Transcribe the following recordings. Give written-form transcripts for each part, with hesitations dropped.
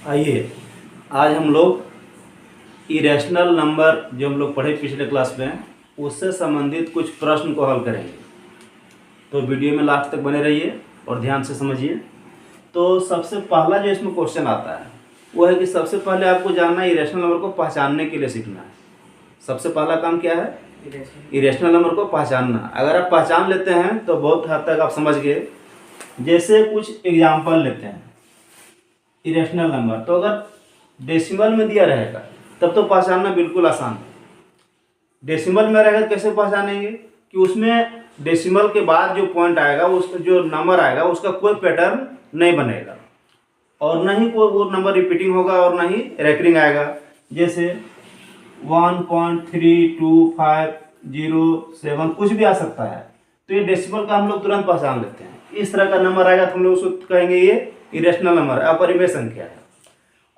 आइए आज हम लोग इरेशनल नंबर जो हम लोग पढ़े पिछले क्लास में उससे संबंधित कुछ प्रश्न को हल करेंगे। तो वीडियो में लास्ट तक बने रहिए और ध्यान से समझिए। तो सबसे पहला जो इसमें क्वेश्चन आता है वो है कि सबसे पहले आपको जानना है इरेशनल नंबर को पहचानने के लिए सीखना है। सबसे पहला काम क्या है? इरेशनल नंबर को पहचानना। अगर आप पहचान लेते हैं तो बहुत हद तक आप समझ गए। जैसे कुछ एग्जाम्पल लेते हैं इरेशनल नंबर, तो अगर डेसिमल में दिया रहेगा तब तो पहचानना बिल्कुल आसान है। डेसिमल में रहेगा तो कैसे पहचानेंगे कि उसमें डेसिमल के बाद जो पॉइंट आएगा, उसका जो नंबर आएगा उसका कोई पैटर्न नहीं बनेगा और न ही कोई वो नंबर रिपीटिंग होगा और न ही रेकरिंग आएगा। जैसे 1.3250 कुछ भी आ सकता है, तो ये डेसिमल का हम लोग तुरंत पहचान लेते हैं। इस तरह का नंबर आएगा तो हम लोग उसको कहेंगे ये इरेशनल नंबर, अपरिमेय संख्या है।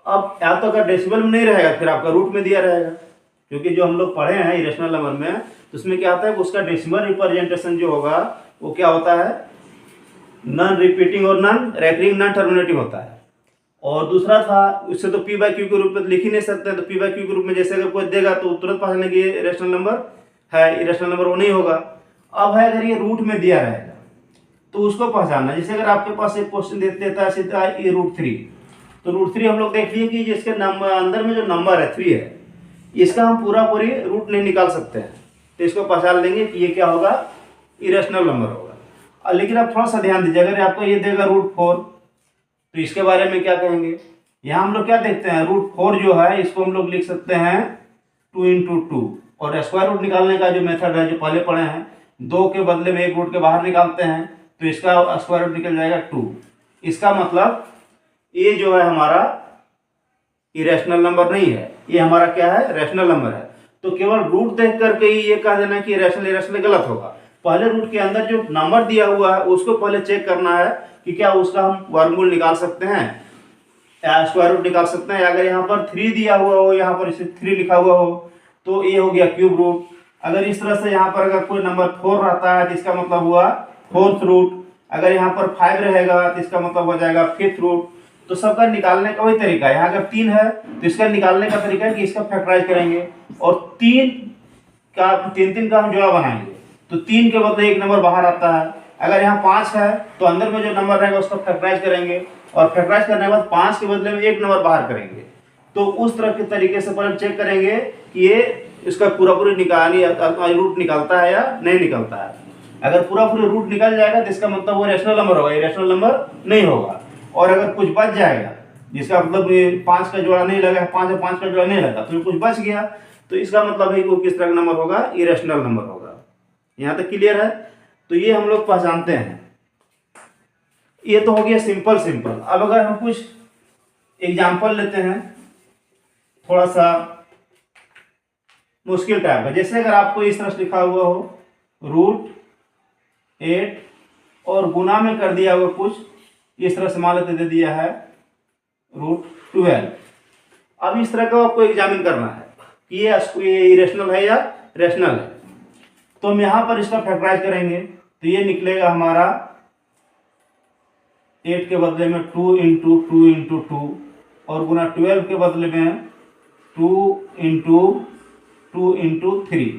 अब या तो अगर डेसिमल में नहीं रहेगा फिर आपका रूट में दिया रहेगा, क्योंकि जो हम लोग पढ़े हैं इरेशनल नंबर में तो उसमें क्या होता है कि उसका डेसिमल रिप्रेजेंटेशन जो होगा वो क्या होता है, नॉन रिपीटिंग और नॉन रेकरिंग नॉन टर्मिनेटिंग होता है। और दूसरा था उससे तो पी बाई क्यू के रूप में लिख ही नहीं सकते, तो पी बाई क्यू के रूप में जैसे अगर कोई देगा तो तुरंत पहचाने कि ये इरेशनल नंबर है, इरेशनल नंबर वो नहीं होगा। अब है अगर ये रूट में दिया रहेगा तो उसको पहचानना। जैसे अगर आपके पास एक क्वेश्चन देता है सीधा ये √3, तो √3 हम लोग देख लिए कि जिसके नंबर अंदर में जो नंबर है 3 है, इसका हम पूरी रूट नहीं निकाल सकते हैं, तो इसको पहचान लेंगे कि ये क्या होगा, इरेशनल नंबर होगा। लेकिन आप थोड़ा सा ध्यान दीजिए, अगर आपको ये देगा √4 तो इसके बारे में क्या कहेंगे। यहाँ हम लोग क्या देखते हैं, √4 जो है इसको हम लोग लिख सकते हैं 2 × 2, और स्क्वायर रूट निकालने का जो मेथड है जो पहले पढ़े हैं, 2 के बदले में एक रूट के बाहर निकालते हैं तो इसका स्क्वायर रूट निकल जाएगा 2। इसका मतलब ये जो है हमारा इरेशनल नंबर नहीं है, ये हमारा क्या है, रैशनल नंबर है। तो केवल रूट देख करके ही ये कह देना कि इरेशनल गलत होगा। पहले रूट के अंदर जो नंबर दिया हुआ है उसको पहले चेक करना है कि क्या उसका हम वर्गमूल निकाल सकते हैं या स्क्वायर रूट निकाल सकते हैं। अगर यहाँ पर 3 दिया हुआ हो, यहाँ पर इसे 3 लिखा हुआ हो तो ये हो गया क्यूब रूट। अगर इस तरह से यहाँ पर अगर कोई नंबर 4 रहता है तो इसका मतलब हुआ 4th रूट। अगर यहाँ पर 5 रहेगा तो इसका मतलब हो जाएगा 5th रूट। तो सबका निकालने का वही तरीका है। यहाँ अगर 3 है तो इसका निकालने का तरीका है कि इसका फैक्टराइज करेंगे और 3 का हम जोड़ा बनाएंगे, तो 3 के बदले एक नंबर बाहर आता है। अगर यहाँ 5 है तो अंदर में जो नंबर रहेगा उसका फैक्टराइज करेंगे और फैक्टराइज करने के बाद 5 के बदले में एक नंबर बाहर करेंगे। तो उस तरह के तरीके से पहले चेक करेंगे कि ये इसका पूरी रूट निकलता है या नहीं निकलता है। अगर पूरी रूट निकल जाएगा तो इसका मतलब वो रैशनल नंबर होगा, इरेशनल नंबर नहीं होगा। और अगर कुछ बच जाएगा जिसका मतलब ये 5 का जोड़ा नहीं लगा, 5 और 5 का जोड़ा नहीं लगा, तो कुछ बच गया, तो इसका मतलब है कि वो किस तरह का नंबर होगा, इरेशनल नंबर होगा। यहाँ तक क्लियर है? तो ये हम लोग पहचानते हैं। ये तो हो गया सिंपल। अब अगर हम कुछ एग्जाम्पल लेते हैं थोड़ा सा मुश्किल टाइप का, जैसे अगर आपको इस तरह से लिखा हुआ हो √8 और गुना में कर दिया हुआ कुछ इस तरह से मान लेते दे दिया है √12। अब इस तरह का आपको एग्जामिन करना है कि ये इरेशनल है या रैशनल है। तो हम यहाँ पर इसका फैक्टराइज करेंगे तो ये निकलेगा हमारा 8 के बदले में 2 × 2 × 2 और गुना 12 के बदले में 2 × 2 × 3।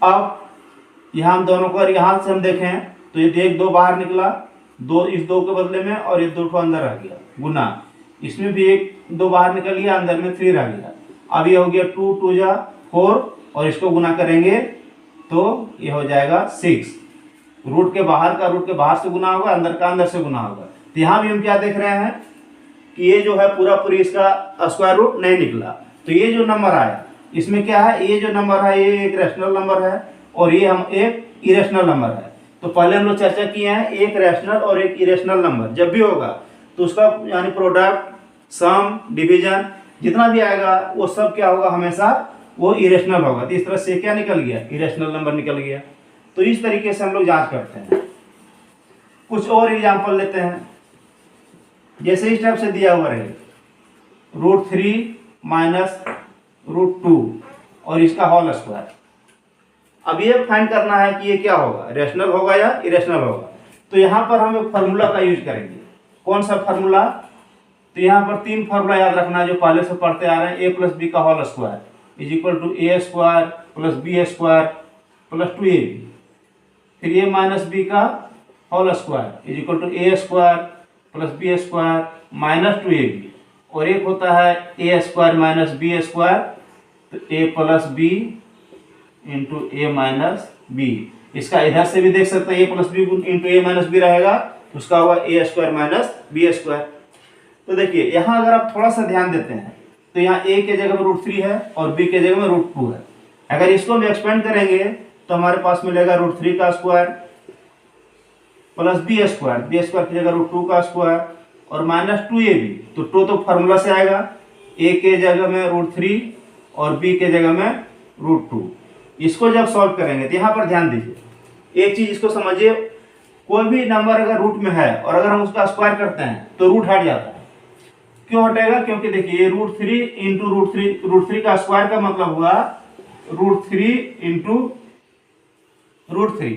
अब यहाँ हम दोनों को यहाँ से हम देखें तो ये 1 2 बाहर निकला, 2 इस 2 के बदले में और ये 2 को अंदर रह गया, गुना इसमें भी 1 2 बाहर निकल गया, अंदर में 3 रह गया। अब ये हो गया 2 2 जा 4 और इसको गुना करेंगे तो ये हो जाएगा 6। रूट के बाहर से गुना होगा, अंदर का अंदर से गुना होगा। तो यहाँ भी हम क्या देख रहे हैं कि ये जो है पूरी इसका स्क्वायर रूट नहीं निकला। तो ये जो नंबर आया इसमें क्या है, ये जो नंबर है ये एक रैशनल नंबर है और ये हम एक इरेशनल नंबर है। तो पहले हम लोग चर्चा किए हैं एक रैशनल और एक इरेशनल नंबर जब भी होगा तो उसका यानी प्रोडक्ट, सम, डिवीजन जितना भी आएगा वो सब क्या होगा, हमेशा वो इरेशनल होगा। तो इस तरह से क्या निकल गया, इरेशनल नंबर निकल गया। तो इस तरीके से हम लोग जांच करते हैं। कुछ और एग्जांपल लेते हैं। जैसे इस टाइप से दिया हुआ रहे √3 - √2 और इसका होल स्क्वायर। अब ये फाइंड करना है कि ये क्या होगा, रैशनल होगा या इरेशनल होगा। तो यहाँ पर हम एक फार्मूला का यूज करेंगे। कौन सा फार्मूला, तो यहाँ पर तीन फार्मूला याद रखना है जो पहले से पढ़ते आ रहे हैं। ए प्लस बी का whole square is equal to A square plus B square plus 2ab, फिर ए माइनस बी का whole square is equal to A square plus B square minus 2ab, और एक होता है A square minus B square, तो A plus B into A minus B. इसका इधर से भी देख सकते हैं A plus B into A minus B रहेगा, उसका होगा ए स्क्वायर माइनस बी स्क्वायर। तो देखिए यहाँ अगर आप थोड़ा सा ध्यान देते हैं तो यहाँ ए के जगह में √3 है और बी के जगह में √2 है। अगर इसको हम एक्सपेंड करेंगे तो हमारे पास मिलेगा √3 का स्क्वायर प्लस बी स्क्वायर की जगह √2 का स्क्वायर और माइनस 2ab, तो 2 तो फार्मूला से आएगा, ए के जगह में √3 और बी के जगह में √2। इसको जब सॉल्व करेंगे तो यहाँ पर ध्यान दीजिए, एक चीज इसको समझिए, कोई भी नंबर अगर रूट में है और अगर हम उसका स्क्वायर करते हैं तो रूट हट जाता है। क्यों हटेगा? क्योंकि देखिए √3 इंटू √3 का स्क्वायर का मतलब हुआ √3 इंटू √3।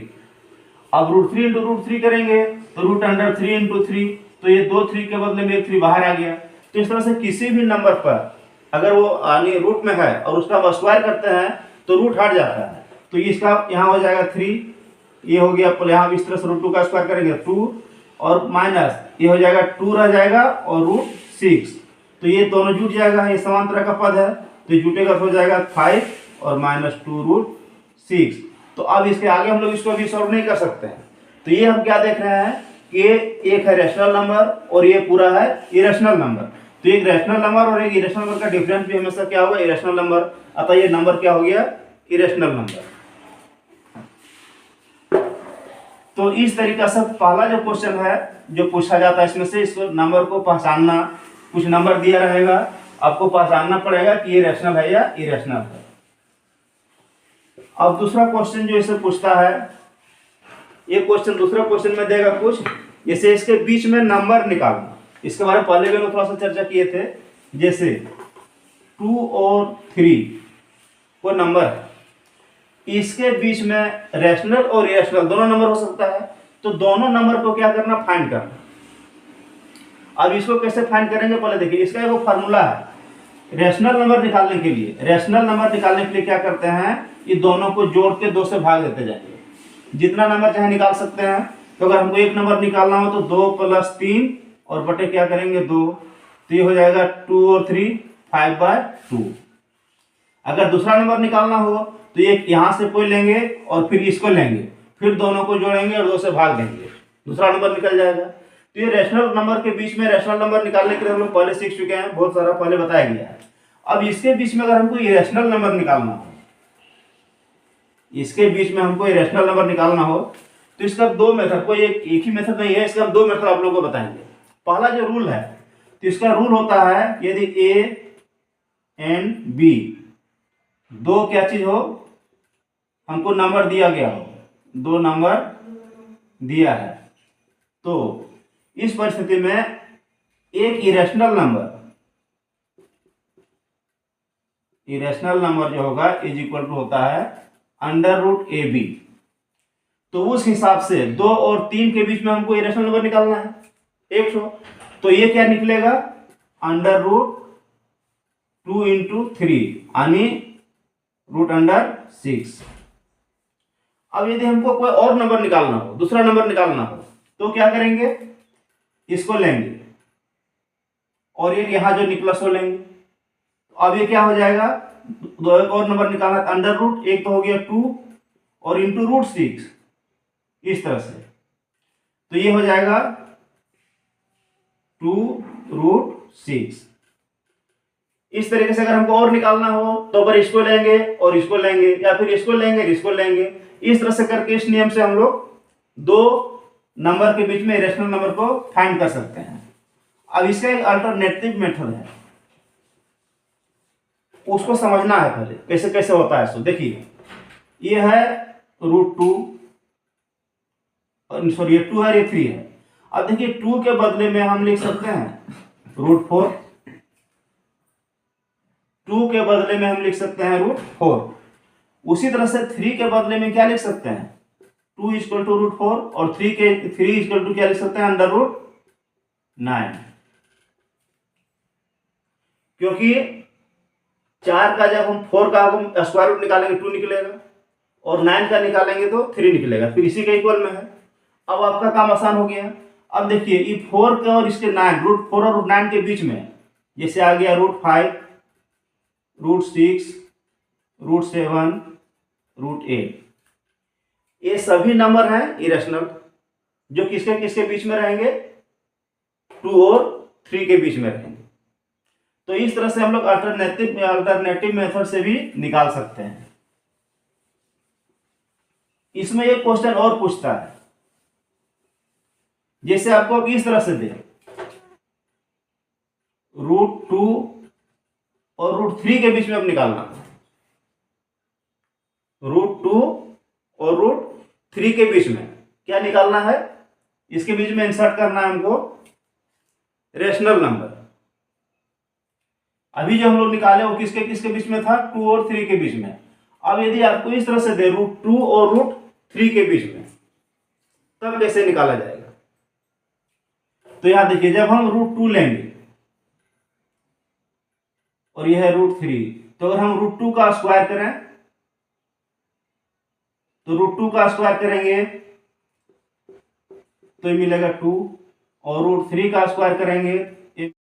अब √3 इंटू √3 करेंगे तो √3 इंटू 3, तो ये 2 3 के बदले में एक 3 बाहर आ गया। तो इस तरह से किसी भी नंबर पर अगर वो यानी रूट में है और उसका स्क्वायर करते हैं तो रूट हट जाता है। तो इसका यहाँ हो जाएगा 3, ये हो गया, यहाँ इस तरह से √2 का स्क्वायर करेंगे 2 और माइनस ये हो जाएगा 2 रह जाएगा और √6, तो ये दोनों जुट जाएगा, ये समान तरह का पद है तो जुटेगा तो हो जाएगा 5 और माइनस 2√6। तो अब इसके आगे हम लोग इसको भी सॉल्व नहीं कर सकते हैं। तो ये हम क्या देख रहे हैं कि एक है रैशनल नंबर और ये पूरा है इरेशनल नंबर। तो एक रैशनल नंबर और एक इरेशनल नंबर का डिफरेंस भी हमेशा क्या होगा? Irrational number. अतः ये नंबर क्या हो गया? Irrational number. तो इस तरीका से पहला जो क्वेश्चन है जो पूछा जाता है इसमें से इसको नंबर को पहचानना, कुछ नंबर दिया रहेगा, आपको पहचानना पड़ेगा कि ये रैशनल है या इरेशनल है। अब दूसरा क्वेश्चन जो इसे पूछता है, ये क्वेश्चन दूसरा क्वेश्चन में देगा कुछ जैसे इसके बीच में नंबर निकालना। इसके बारे में पहले भी हम थोड़ा सा चर्चा किए थे। जैसे 2 और 3 को नंबर है, इसके बीच में रैशनल और इरेशनल दोनों नंबर हो सकता है, तो दोनों नंबर को क्या करना? फाइंड करना। अब इसको कैसे फाइंड करेंगे? पहले देखिए, इसका एक फार्मूला है रैशनल नंबर निकालने के लिए। रैशनल नंबर निकालने के लिए क्या करते हैं? ये दोनों को जोड़ के 2 से भाग देते जाएंगे, जितना नंबर चाहे निकाल सकते हैं। तो अगर हमको एक नंबर निकालना हो तो 2 + 3 और बटे क्या करेंगे 2, तो ये हो जाएगा 2 और 3 5/2। अगर दूसरा नंबर निकालना हो तो ये यहाँ से कोई लेंगे और फिर इसको लेंगे, फिर दोनों को जोड़ेंगे और 2 से भाग देंगे, दूसरा नंबर निकल जाएगा। तो ये रैशनल नंबर के बीच में रैशनल नंबर निकालने के लिए हम लोग पहले सीख चुके हैं, बहुत सारा पहले बताया गया है। अब इसके बीच में अगर हमको इरेशनल नंबर निकालना हो, इसके बीच में हमको इरेशनल नंबर निकालना हो तो इसका 2 मेथड, कोई एक ही मेथड नहीं है, इसका हम 2 मेथड आप लोगों को बताएंगे। पहला जो रूल है, तो इसका रूल होता है यदि A एंड B दो क्या चीज हो, हमको नंबर दिया गया हो, 2 नंबर दिया है, तो इस परिस्थिति में एक इरेशनल नंबर जो होगा इज इक्वल टू होता है √AB। तो उस हिसाब से 2 और 3 के बीच में हमको इरेशनल नंबर निकालना है 100, तो ये क्या निकलेगा? √2 इंटू 3 यानी √6। अब यदि हमको कोई और नंबर निकालना हो, दूसरा नंबर निकालना हो, तो क्या करेंगे? इसको लेंगे और ये यहाँ जो निकला सो लेंगे। अब ये क्या हो जाएगा? दो एक और नंबर निकालना है, √, एक तो हो गया 2 और इंटू √6 इस तरह से, तो ये हो जाएगा 2√6। इस तरीके से अगर हमको और निकालना हो तो अगर इसको लेंगे और इसको लेंगे, या फिर इसको लेंगे और इसको लेंगे, इस तरह से करके इस नियम से हम लोग 2 नंबर के बीच में इरेशनल नंबर को फाइंड कर सकते हैं। अब इसका एक अल्टरनेटिव मेथड है, उसको समझना है पहले कैसे कैसे होता है। सो देखिए, ये है √2, सॉरी ये 2 है, ये 3 है। अब देखिए 2 के बदले में हम लिख सकते हैं √4, 2 के बदले में हम लिख सकते हैं √4। उसी तरह से 3 के बदले में क्या लिख सकते हैं? 2 = √4 और 3 = क्या लिख सकते हैं? √9। क्योंकि 4 का जब हम 4 का हम स्क्वायर रूट निकालेंगे 2 निकलेगा, और 9 का निकालेंगे तो 3 निकलेगा, फिर इसी के इक्वल में है। अब आपका काम आसान हो गया। अब देखिए ये 4 के और इसके 9, रूट 4 और रूट 9 के बीच में जैसे आ गया रूट 5, रूट 6, रूट 7, रूट 8, ये सभी नंबर हैं इरेशनल, जो किसके किसके बीच में रहेंगे, 2 और 3 के बीच में रहेंगे। तो इस तरह से हम लोग अल्टरनेटिव मेथड से भी निकाल सकते हैं। इसमें एक क्वेश्चन और पूछता है, जैसे आपको अब इस तरह से दे रूट 2 और रूट 3 के बीच में अब निकालना, रूट 2 और रूट 3 के बीच में क्या निकालना है, इसके बीच में इंसर्ट करना है हमको रेशनल नंबर। अभी जो हम लोग निकाले वो किसके किसके बीच में था, 2 और 3 के बीच में। अब यदि आपको इस तरह से दे रूट 2 और रूट 3 के बीच में, तब कैसे निकाला जाएगा। तो यहां देखिए, जब हम रूट 2 लेंगे और यह है रूट 3, तो अगर हम रूट 2 का स्क्वायर करें तो रूट 2 का स्क्वायर करेंगे तो ये मिलेगा 2, और रूट 3 का स्क्वायर करेंगे